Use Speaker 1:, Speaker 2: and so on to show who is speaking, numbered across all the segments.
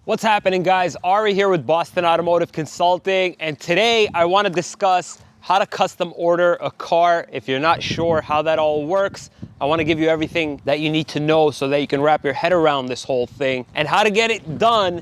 Speaker 1: What's happening, guys? Ari here with Boston Automotive Consulting, and today I want to discuss how to custom order a car. If you're not sure how that all works, I want to give you everything that you need to know so that you can wrap your head around this whole thing and how to get it done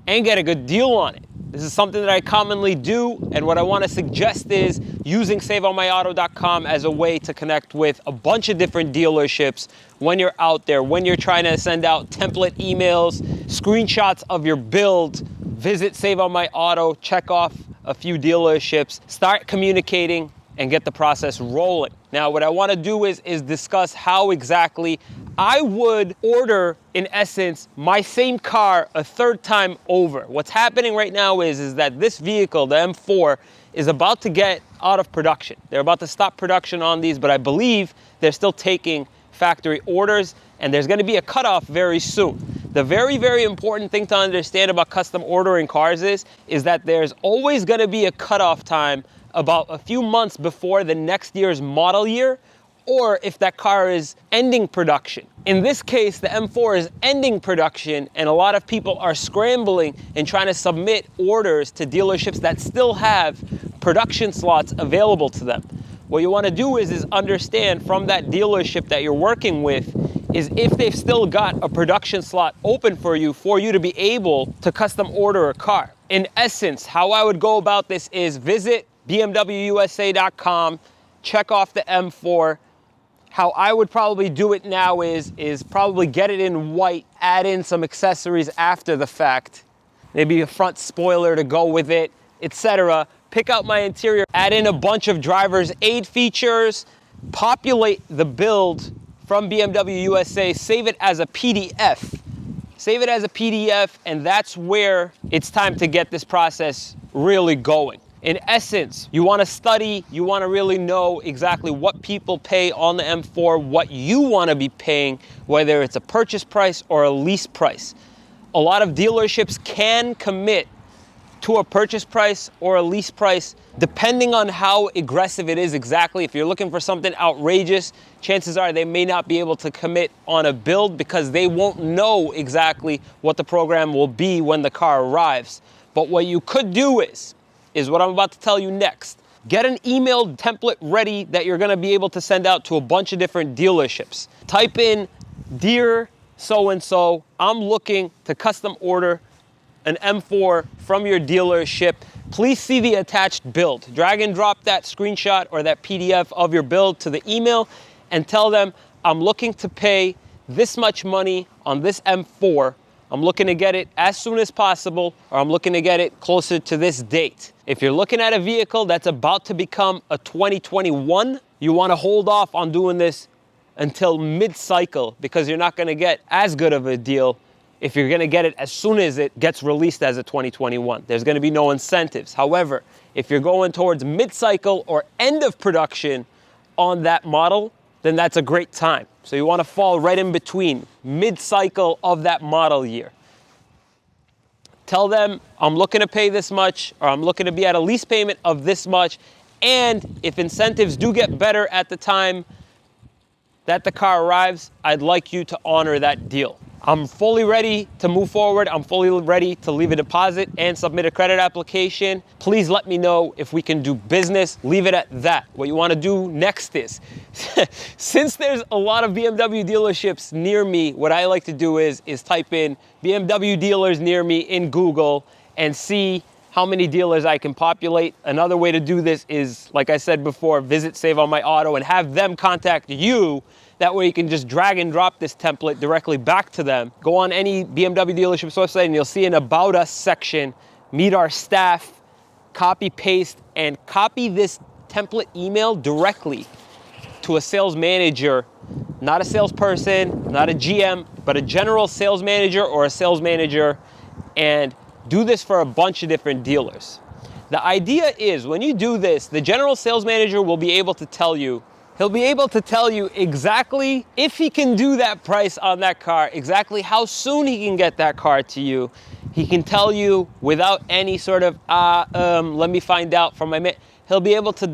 Speaker 1: and get a good deal on it. This is something that I commonly do, and what I want to suggest is using saveonmyauto.com as a way to connect with a bunch of different dealerships when you're out there, when you're trying to send out template emails, screenshots of your build. Visit Save on My Auto, check off a few dealerships, start communicating, and get the process rolling. Now, what I want to do is discuss how exactly I would order, in essence, my same car a third time over. What's happening right now is that this vehicle, the M4, is about to get out of production. They're about to stop production on these, but I believe they're still taking factory orders, and there's going to be a cutoff very soon. The very, very important thing to understand about custom ordering cars is that there's always going to be a cutoff time about a few months before the next year's model year, or if that car is ending production. In this case, the M4 is ending production, and a lot of people are scrambling and trying to submit orders to dealerships that still have production slots available to them. What you want to do is understand from that dealership that you're working with is if they've still got a production slot open for you to be able to custom order a car. In essence, how I would go about this is visit bmwusa.com, check off the M4. How I would probably do it now is probably get it in white, add in some accessories after the fact, maybe a front spoiler to go with it, etc. Pick out my interior, add in a bunch of driver's aid features, populate the build from BMW USA, save it as a PDF. Save it as a PDF, and that's where it's time to get this process really going. In essence, you want to study, you want to really know exactly what people pay on the M4, what you want to be paying, whether it's a purchase price or a lease price. A lot of dealerships can commit to a purchase price or a lease price depending on how aggressive it is exactly. If you're looking for something outrageous, chances are they may not be able to commit on a build because they won't know exactly what the program will be when the car arrives. But what you could do is what I'm about to tell you next. Get an email template ready that you're going to be able to send out to a bunch of different dealerships. Type in, "Dear so-and-so, I'm looking to custom order an M4 from your dealership. Please see the attached build." Drag and drop that screenshot or that PDF of your build to the email and tell them, "I'm looking to pay this much money on this M4. I'm looking to get it as soon as possible, or I'm looking to get it closer to this date." If you're looking at a vehicle that's about to become a 2021, you want to hold off on doing this until mid-cycle because you're not going to get as good of a deal if you're going to get it as soon as it gets released as a 2021. There's going to be no incentives. However, if you're going towards mid-cycle or end of production on that model, then that's a great time. So you want to fall right in between, mid-cycle of that model year. Tell them, "I'm looking to pay this much," or "I'm looking to be at a lease payment of this much," and if incentives do get better at the time that the car arrives, I'd like you to honor that deal. I'm fully ready to move forward. I'm fully ready to leave a deposit and submit a credit application. Please let me know if we can do business. Leave it at that. What you want to do next is, since there's a lot of BMW dealerships near me, what I like to do is type in BMW dealers near me in Google and see how many dealers I can populate. Another way to do this is, like I said before, visit Save on My Auto and have them contact you. That way you can just drag and drop this template directly back to them. Go on any BMW dealership's website and you'll see an About Us section. Meet our staff, copy, paste, and copy this template email directly to a sales manager, not a salesperson, not a GM, but a general sales manager or a sales manager, and do this for a bunch of different dealers. The idea is when you do this, the general sales manager will be able to tell you, he'll be able to tell you exactly if he can do that price on that car, exactly how soon he can get that car to you. He can tell you without any sort of, let me find out from my man. He'll be able to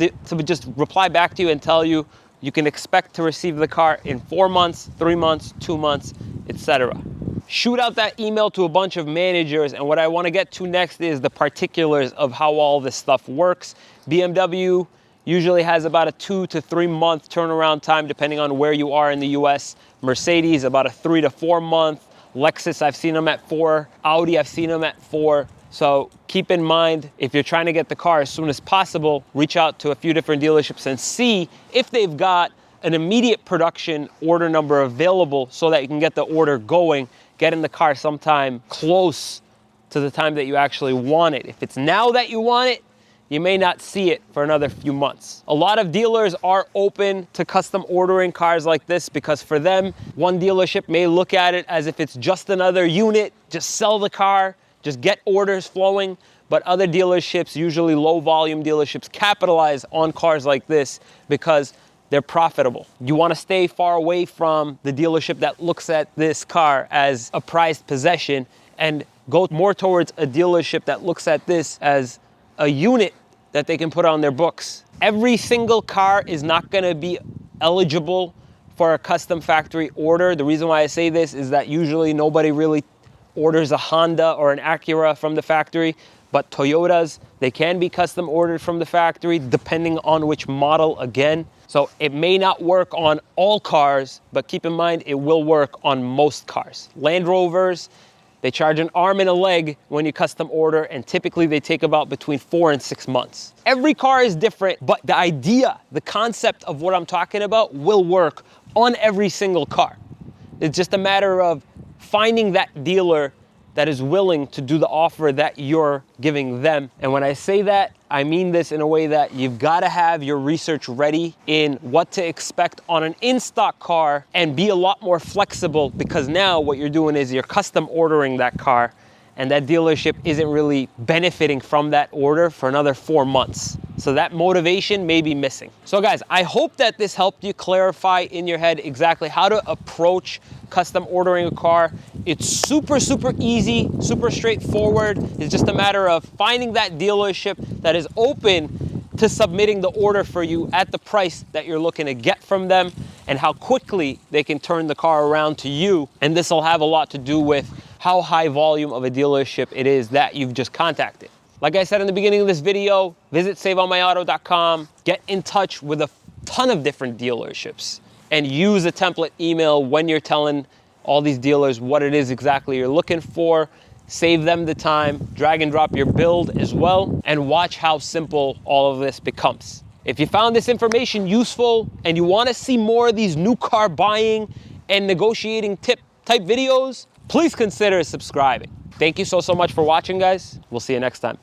Speaker 1: just reply back to you and tell you, you can expect to receive the car in 4 months, 3 months, 2 months, etc. shoot out that email to a bunch of managers. And what I want to get to next is the particulars of how all this stuff works. BMW usually has about a 2 to 3 month turnaround time, depending on where you are in the US. Mercedes, about a 3 to 4 month. Lexus, I've seen them at 4. Audi, I've seen them at 4. So keep in mind, if you're trying to get the car as soon as possible, reach out to a few different dealerships and see if they've got an immediate production order number available so that you can get the order going, get in the car sometime close to the time that you actually want it. If it's now that you want it, you may not see it for another few months. A lot of dealers are open to custom ordering cars like this because for them, one dealership may look at it as if it's just another unit, just sell the car, just get orders flowing. But other dealerships, usually low volume dealerships, capitalize on cars like this because they're profitable. You want to stay far away from the dealership that looks at this car as a prized possession and go more towards a dealership that looks at this as a unit that they can put on their books. Every single car is not going to be eligible for a custom factory order. The reason why I say this is that usually nobody really orders a Honda or an Acura from the factory, but Toyotas, they can be custom ordered from the factory depending on which model again. So it may not work on all cars, but keep in mind it will work on most cars. Land Rovers, they charge an arm and a leg when you custom order, and typically they take about between 4 and 6 months. Every car is different, but the idea, the concept of what I'm talking about will work on every single car. It's just a matter of finding that dealer that is willing to do the offer that you're giving them. And when I say that, I mean this in a way that you've got to have your research ready in what to expect on an in-stock car and be a lot more flexible, because now what you're doing is you're custom ordering that car and that dealership isn't really benefiting from that order for another 4 months. So that motivation may be missing. So guys, I hope that this helped you clarify in your head exactly how to approach custom ordering a car. It's super, super easy, super straightforward. It's just a matter of finding that dealership that is open to submitting the order for you at the price that you're looking to get from them and how quickly they can turn the car around to you. And this will have a lot to do with how high volume of a dealership it is that you've just contacted. Like I said in the beginning of this video, visit saveonmyauto.com, get in touch with a ton of different dealerships, and use a template email when you're telling all these dealers what it is exactly you're looking for. Save them the time, drag and drop your build as well, and watch how simple all of this becomes. If you found this information useful and you want to see more of these new car buying and negotiating tip type videos, please consider subscribing. Thank you so much for watching, guys. We'll see you next time.